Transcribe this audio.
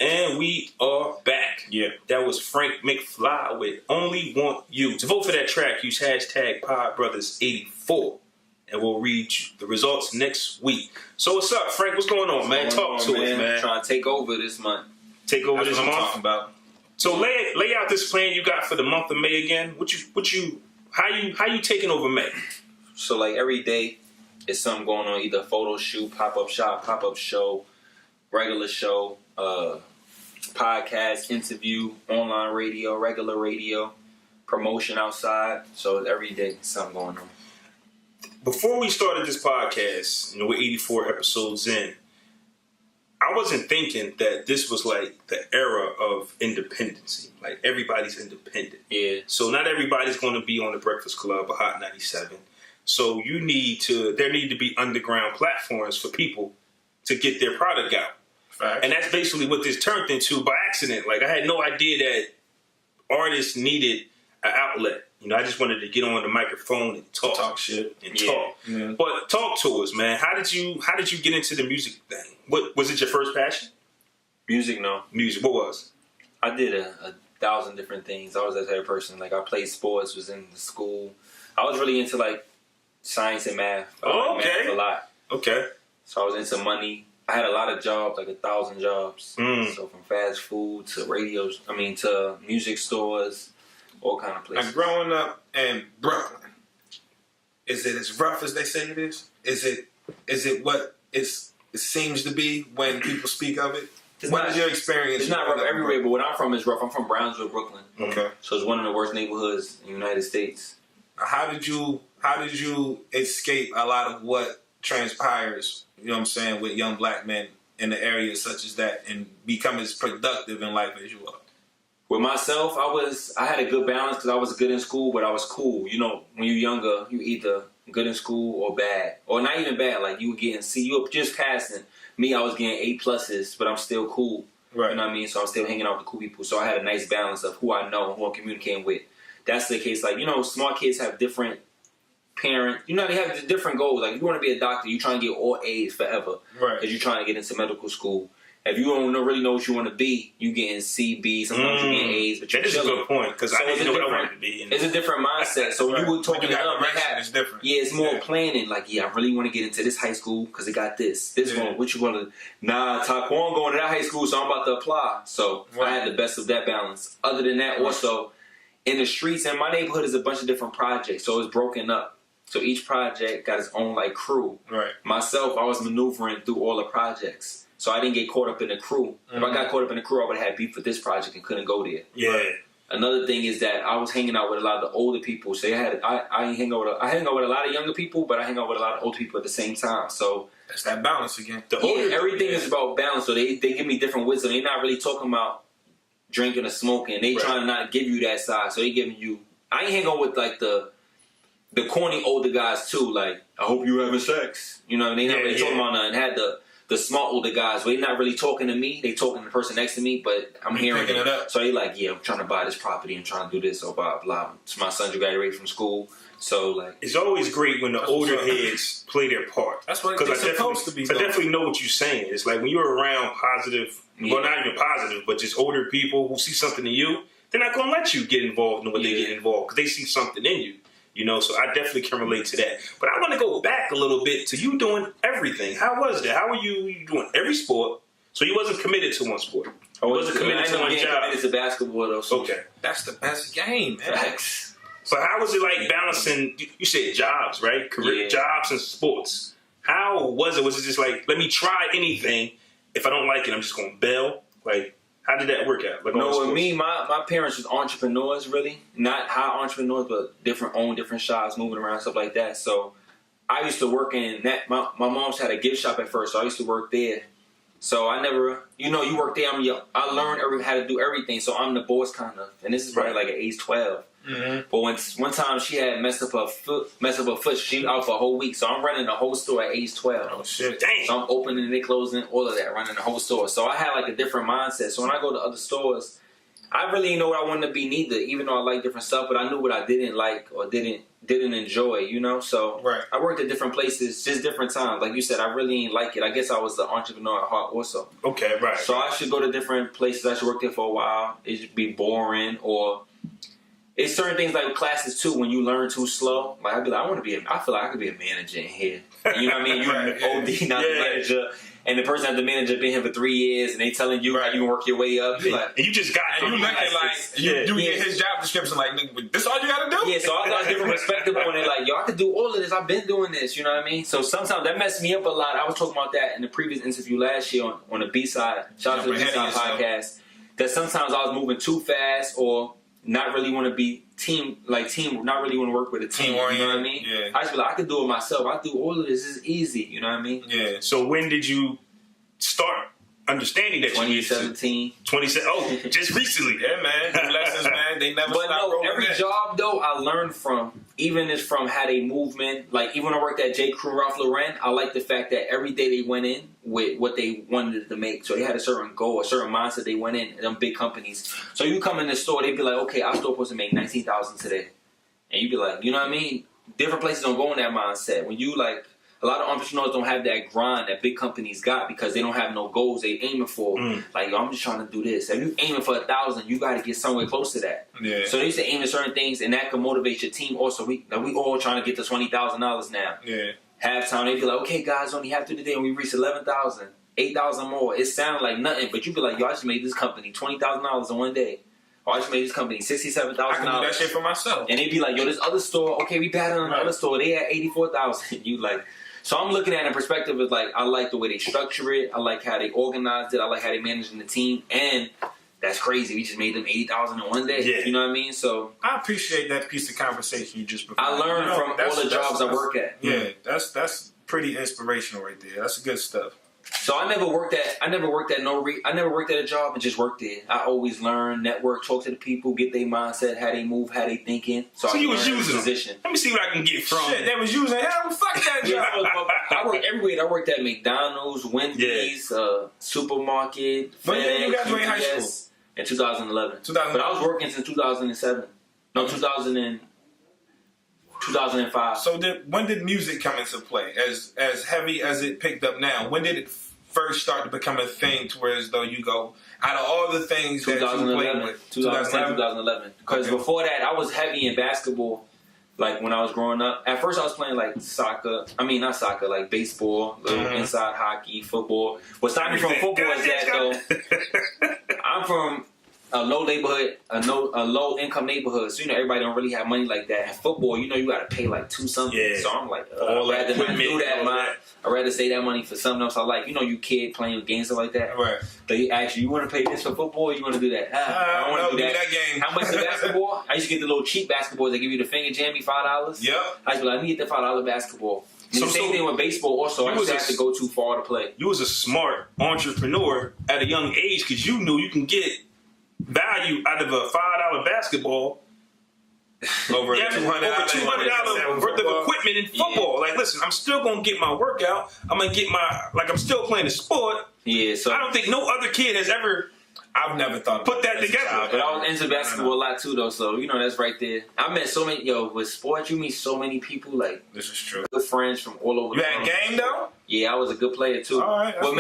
And we are back. Yeah. That was Frank McFly with Only Want You. To vote for that track, use hashtag PodBrothers84. And we'll read the results next week. So what's up, Frank? What's going on, man? Talk to us, man. Trying to take over this month. Take over That's this what I'm month? talking about. So lay out this plan you got for the month of May again. How you taking over May? So like every day, it's something going on. Either photo shoot, pop-up shop, pop-up show, regular show, podcast, interview, online radio, regular radio, promotion outside. So every day, something going on. Before we started this podcast, we're 84 episodes in, I wasn't thinking that this was like the era of independency. Like everybody's independent. Yeah. So not everybody's going to be on the Breakfast Club or Hot 97. So there need to be underground platforms for people to get their product out. Facts. And that's basically what this turned into by accident. Like I had no idea that artists needed an outlet. I just wanted to get on the microphone and talk shit and talk. Yeah. But talk to us, man. How did you get into the music thing? What was it? Your first passion? Music, no. Music. What was? I did a thousand different things. I was that type of person. Like I played sports, was in the school. I was really into like science and math. I like math a lot. Okay. So I was into money. I had a lot of jobs, like 1,000 jobs. So from fast food to to music stores, all kind of places. Now, growing up in Brooklyn, is it as rough as they say it is? Is it what it seems to be when people speak of it? What is your experience? It's not rough everywhere, but where I'm from is rough. I'm from Brownsville, Brooklyn. Okay. So it's one of the worst neighborhoods in the United States. How did you escape a lot of what transpires, with young black men in the area such as that and become as productive in life as you are? With myself, I had a good balance because I was good in school, but I was cool. When you're younger, you either good in school or bad. Or not even bad, like you were getting C, you were just passing. Me, I was getting A+, but I'm still cool. Right. You know what I mean? So I'm still hanging out with cool people. So I had a nice balance of who I know and who I'm communicating with. That's the case. Like, smart kids have different parents. They have different goals. Like, if you want to be a doctor, you're trying to get all A's forever. Right. Because you're trying to get into medical school. If you don't really know what you want to be, you getting C, B, sometimes you getting A's. But that is a good point, because I didn't know what I wanted to be. It's a different mindset. So when you were talking about it's different. Yeah, it's more planning. Like, I really want to get into this high school because it got this. This one, what you want to... Nah, Taquan going to that high school, so I'm about to apply. So I had the best of that balance. Other than that, also, in the streets, and my neighborhood is a bunch of different projects, so it's broken up. So each project got its own, crew. Right. Myself, I was maneuvering through all the projects. So I didn't get caught up in the crew. If I got caught up in the crew, I would have had beef with this project and couldn't go there. Yeah. Right. Another thing is that I was hanging out with a lot of the older people. So I hang out with a lot of younger people, but I hang out with a lot of older people at the same time. So that's that balance again. Everything is about balance. So they give me different wisdom. They're not really talking about drinking or smoking. They trying to not give you that side. So they giving you. I ain't hang out with the corny older guys too. Like, I hope you having sex. They not really talking about nothing. Had the smart older guys, where they not really talking to me. They talking to the person next to me, but I'm hearing it up. So they like, I'm trying to buy this property and trying to do this or blah, blah. My son just graduated from school. So, it's always great when the older heads play their part. That's what it's supposed to be. I definitely know what you're saying. It's like when you're around positive, well, not even positive, but just older people who see something in you, they're not going to let you get involved in what they get involved because they see something in you. So I definitely can relate to that. But I want to go back a little bit to you doing everything. How was that? How were you doing every sport? So you wasn't committed to one sport. I wasn't committed to one job. Committed to basketball though. So okay, that's the best game, man. Facts. But how was it like balancing? You said jobs, right? Career jobs and sports. How was it? Was it just like, let me try anything? If I don't like it, I'm just going to bail. Like, how did that work out? Like, no, with me, my parents was entrepreneurs, really. Not high entrepreneurs, but different shops, moving around, stuff like that. So I used to work in that. My mom's had a gift shop at first, so I used to work there. So I never, you work there. I learned how to do everything. So I'm the boss kind of. And this is probably like at age 12. Mm-hmm. But one time she had messed up her foot. She was out for a whole week. So I'm running the whole store at age 12. Oh shit! Dang. So I'm opening and closing, all of that, running the whole store. So I had like a different mindset. So when I go to other stores, I really didn't know what I wanted to be neither. Even though I like different stuff, but I knew what I didn't like or didn't didn't enjoy, you know. So Right. I worked at different places, just different times. Like you said, I really ain't like it. I guess I was the entrepreneur at heart also. Okay, right. So I should go to different places. I should work there for a while. It should be boring, or it's certain things like classes too. When you learn too slow, like I'd be like, I feel like I could be a manager in here. You know what I mean? You Right, OD, not the manager. And the person at the manager been here for 3 years, and they telling you how you can work your way up. You're like, and you just got And you looking like you get his job description like, nigga, this all you gotta do? yeah, so I got a different perspective on it. Like, yo, I could do all of this. I've been doing this. You know what I mean? So sometimes that messed me up a lot. I was talking about that in the previous interview last year on the B-side. Shout out to the B-side podcast. That sometimes I was moving too fast or not really want to be team, not really want to work with a team. You know what I mean? Yeah. I just be like, I could do it myself. I do all of this. This is easy. You know what I mean? Yeah. So when did you start understanding that 2017. 27? Oh, just recently. Yeah, man. The lessons, man, they never But stop no, rolling every in. job though I learned from, even is from how they movement. Like even when I worked at J. Crew, Ralph Lauren, I like the fact that every day they went in with what they wanted to make. So they had a certain goal, a certain mindset. They went in them big companies. So you come in the store, they'd be like, okay, our store supposed to make 19,000 today, and you'd be like, you know what I mean? Different places don't go in that mindset. When you like. A lot of entrepreneurs don't have that grind that big companies got because they don't have no goals they aiming for. Like, yo, I'm just trying to do this. If you aiming for 1,000, you got to get somewhere close to that. Yeah. So they used to aim at certain things, and that can motivate your team. Also, we all trying to get to $20,000 now. Yeah. Halftime, they'd be like, okay, guys, only half through the day, and we reached 11,000, 8,000 more. It sounded like nothing, but you'd be like, yo, I just made this company $20,000 in one day. Or I just made this company $67,000. I can do that shit for myself. And they'd be like, yo, this other store, okay, we battled on the other store. They had 84,000. You like. So I'm looking at it in perspective as like, I like the way they structure it. I like how they organized it. I like how they managing the team. And that's crazy. We just made them 80,000 in one day. Yeah. You know what I mean? So I appreciate that piece of conversation you just provided. I learned from all the jobs I work at. Yeah, that's pretty inspirational right there. That's good stuff. So I never worked at a job and just worked there. I always learn, network, talk to the people, get their mindset, how they move, how they thinking. So you was using position. Let me see what I can get from. Shit, they was using hell. Fuck that job. I worked everywhere. I worked at McDonald's, Wendy's, supermarket, When did you FedEx, graduate high school? UPS, in 2011. 2011. But I was working since 2007. No, 2005. So when did music come into play? As heavy as it picked up now, when did it first start to become a thing to where as though you go, out of all the things that you played with? 2011. Because Okay. before that, I was heavy in basketball. Like when I was growing up, at first I was playing like soccer. I mean, not soccer, like baseball, little inside hockey, football. What stopped me from football is that though, I'm from a low neighborhood, a low income neighborhood. So you know everybody don't really have money like that. And football, you know, you got to pay like $2 something. Yeah. So I'm like, All I'd rather not equipment, do that, all man. that. I'd rather save that money for something else I like. You know, you kid playing games stuff like that. Right. They ask you want to pay this for football? Or you want to do that? I don't want to do give that. me that game. How much is basketball? I used to get the little cheap basketballs. They give you the finger jammy, $5. Yep. I used to be like, let me get the $5 basketball. And So- the same so thing with baseball. Also, I you just was have to go too far to play. You was a smart entrepreneur at a young age because you knew you can get value out of a $5 basketball. Over Yeah, $200 worth of equipment in football. Like, listen, I'm still gonna get my workout. I'm gonna get I'm still playing the sport. Yeah, so I don't think no other kid has ever I've never thought put about that as a together. child. but I was into basketball a lot too, though. So you know that's right there. I met so many. With sports, you meet so many people. Like This is true. good friends from all over. You the had world. game though? Yeah, I was a good player too. All right, that's What